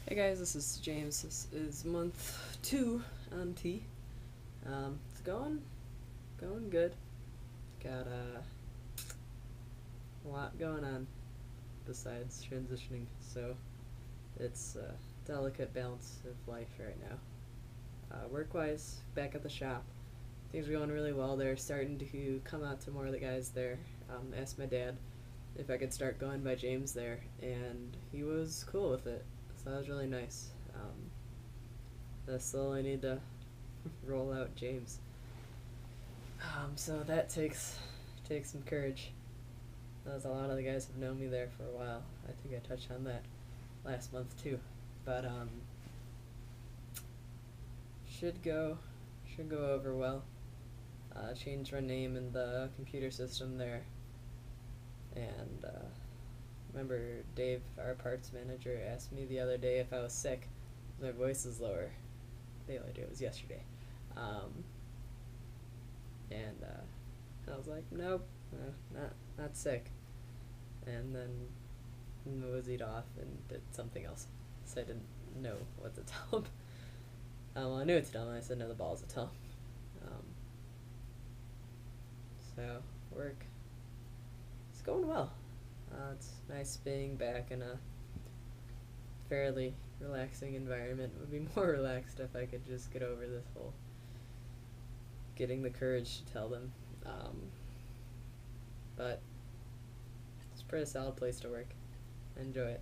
Hey guys, this is James. This is month 2 on T. It's going good. Got a lot going on besides transitioning, so it's a delicate balance of life right now. Work-wise, back at the shop, things are going really well. They're starting to come out to more of the guys there. Asked my dad if I could start going by James there, and he was cool with it. So that was really nice. I slowly need to roll out James. So that takes some courage. As a lot of the guys have known me there for a while. I think I touched on that last month too. But should go over well. Changed my name in the computer system there, and remember Dave, our parts manager, asked me the other day if I was sick. My voice is lower. The other day, it was yesterday. And I was like, nope, not sick. And then moseyed off and did something else. So I didn't know what to tell him. Well, I knew what to tell him. I said no, the balls to tell him. So work, it's going well. It's nice being back in a fairly relaxing environment. It would be more relaxed if I could just get over this whole getting the courage to tell them. But it's a pretty solid place to work. I enjoy it.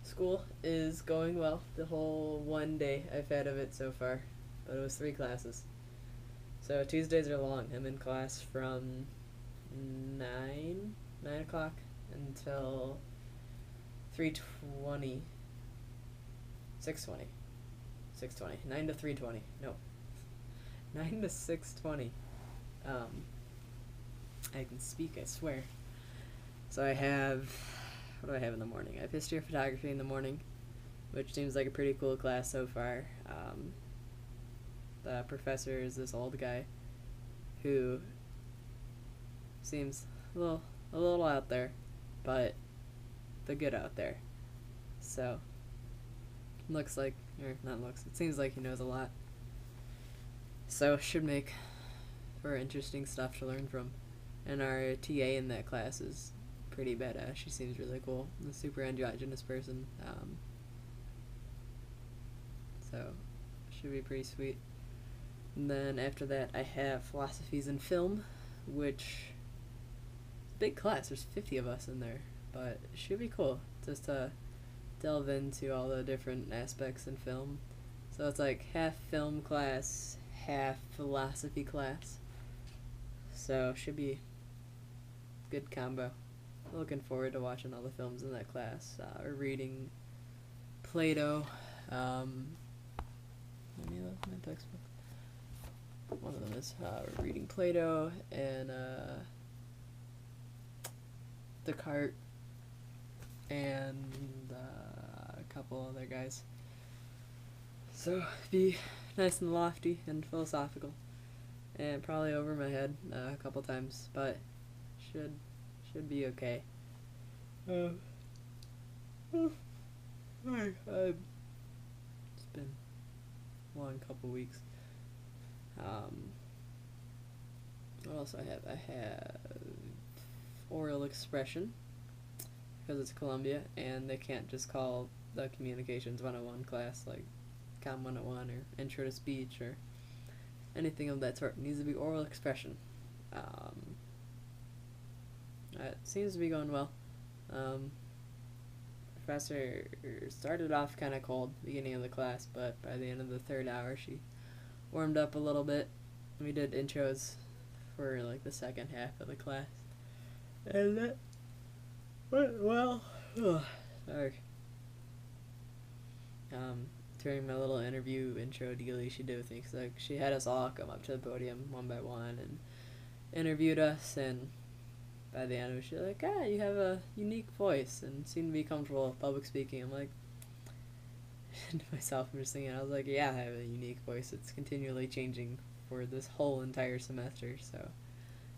School is going well. The whole one day I've had of it so far, but it was 3 classes. So Tuesdays are long. I'm in class from 9 o'clock until 3:20, 6:20, 6:20, 9 to 3:20, no, 9 to 6:20. I can speak, I swear. So I have, what do I have in the morning? I have history of photography in the morning, which seems like a pretty cool class so far. The professor is this old guy who seems a little out there, but the good out there. So looks like, or not looks, it seems like he knows a lot. So should make for interesting stuff to learn from. And our TA in that class is pretty badass. She seems really cool. A super androgynous person. So should be pretty sweet. And then after that I have philosophies in film, which is a big class. There's 50 of us in there, but it should be cool just to delve into all the different aspects in film. So it's like half film class, half philosophy class. So should be a good combo. Looking forward to watching all the films in that class. We're reading Plato. Let me look at my textbook. One of them is we're reading Plato and Descartes and a couple other guys. So be nice and lofty and philosophical, and probably over my head a couple times, but should be okay. It's been a long couple weeks. What else I have? I have oral expression, because it's Columbia, and they can't just call the Communications 101 class like Com 101 or Intro to Speech or anything of that sort. It needs to be oral expression. It seems to be going well. Professor started off kind of cold beginning of the class, but by the end of the 3rd hour she warmed up a little bit. We did intros for like the second half of the class, and that went well. Sorry. During my little interview intro dealie she did with me, cause like she had us all come up to the podium one by one and interviewed us, and by the end of it she was like, you have a unique voice and seem to be comfortable with public speaking. I'm like, to myself, I'm just thinking, I was like, yeah, I have a unique voice. It's continually changing for this whole entire semester, so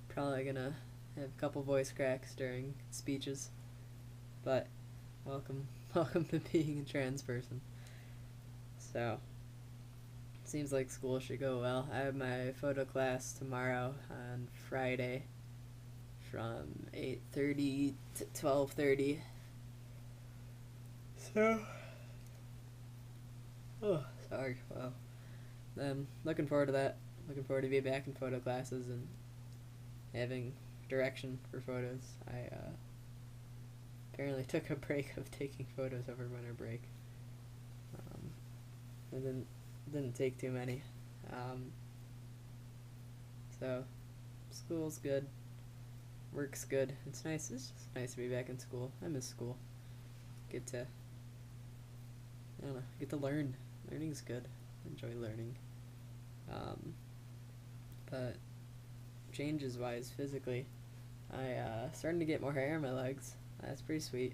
probably gonna have a couple voice cracks during speeches, but welcome to being a trans person. So, seems like school should go well. I have my photo class tomorrow on Friday from 8:30 to 12:30. So, oh, sorry. Well, I'm looking forward to that. Looking forward to being back in photo classes and having direction for photos. I apparently took a break of taking photos over winter break. I didn't take too many. So school's good, work's good. It's nice. It's just nice to be back in school. I miss school. Get to I don't know. Get to learn. Learning's good. I enjoy learning. But changes wise, physically, I starting to get more hair on my legs. That's pretty sweet.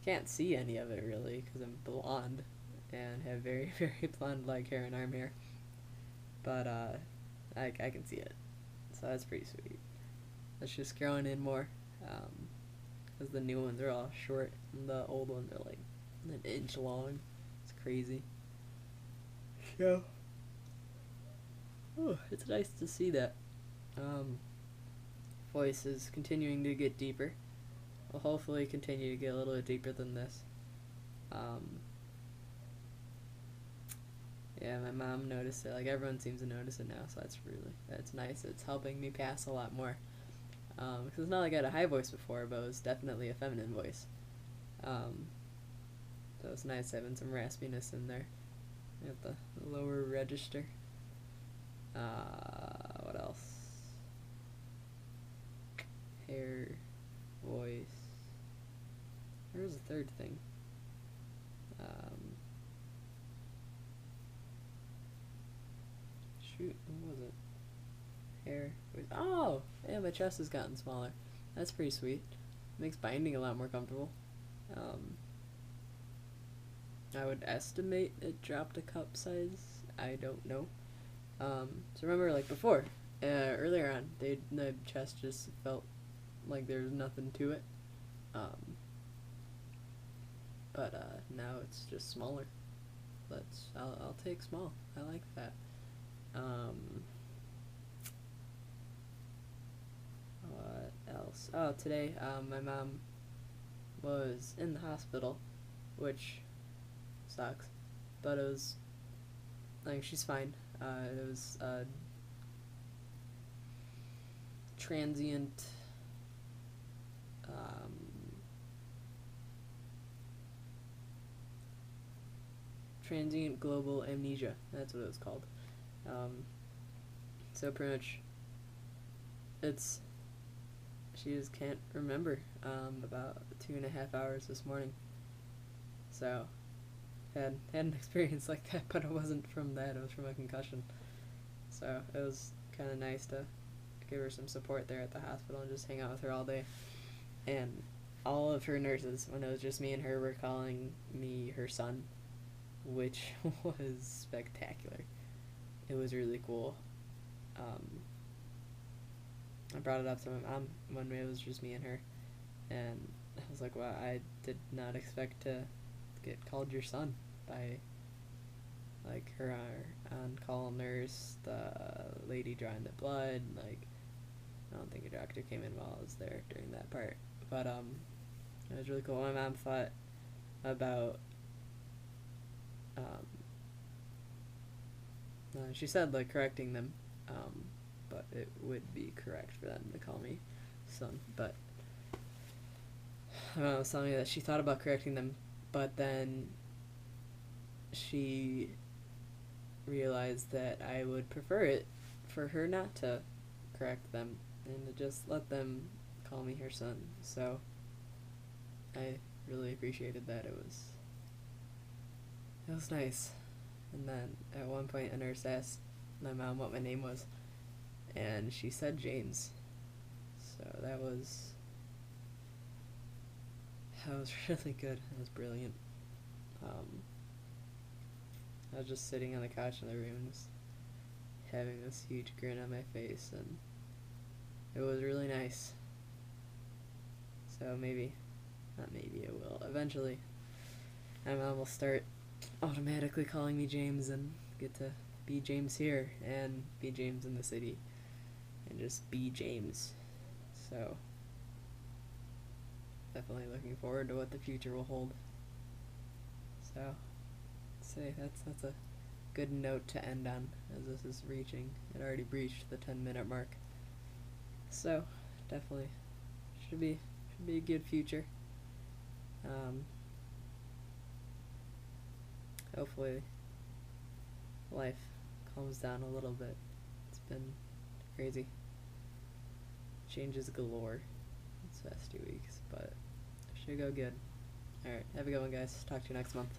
Can't see any of it really because I'm blonde and have very very blonde leg hair and arm hair. But I can see it, so that's pretty sweet. It's just growing in more, because the new ones are all short and the old ones are like an inch long. It's crazy. So, oh, it's nice to see that. Voice is continuing to get deeper. Will hopefully continue to get a little bit deeper than this. Yeah, my mom noticed it. Like, everyone seems to notice it now, so that's nice. It's helping me pass a lot more. Because it's not like I had a high voice before, but it was definitely a feminine voice. So it's nice having some raspiness in there at the lower register. What else? Hair, voice. There was a third thing. Shoot, what was it? Hair, voice. Oh! Yeah, my chest has gotten smaller. That's pretty sweet. Makes binding a lot more comfortable. I would estimate it dropped a cup size. I don't know. So remember, like before, earlier on, the chest just felt like there was nothing to it. But now it's just smaller. I'll take small. I like that. What else? Oh, today, my mom was in the hospital, which sucks, but it was, like, she's fine. It was transient, transient global amnesia. That's what it was called. So pretty much, she just can't remember. About 2.5 hours this morning. So had an experience like that, but it wasn't from that. It was from a concussion. So it was kind of nice to give her some support there at the hospital and just hang out with her all day. And all of her nurses, when it was just me and her, were calling me her son, which was spectacular. It was really cool. I brought it up to my mom when it was just me and her, and I was like, wow, I did not expect to get called your son by, like, her on-call nurse, the lady drawing the blood. Like, I don't think a doctor came in while I was there during that part, but it was really cool. My mom thought about she said, like, correcting them, but it would be correct for them to call me son. But I was telling you that she thought about correcting them, but then she realized that I would prefer it for her not to correct them and to just let them call me her son. So I really appreciated that. It was nice. And then at one point a nurse asked my mom what my name was, and she said James. So that was really good. It was brilliant. I was just sitting on the couch in the room, just having this huge grin on my face, and it was really nice. So maybe, not maybe, it will eventually. My mom will start automatically calling me James and get to be James here and be James in the city and just be James. So, definitely looking forward to what the future will hold. So, I'd say that's a good note to end on, as this is it already breached the 10-minute mark. So, definitely should be a good future. Hopefully life calms down a little bit. It's been crazy. Changes galore this past 2 weeks, but it should go good. Alright, have a good one, guys. Talk to you next month.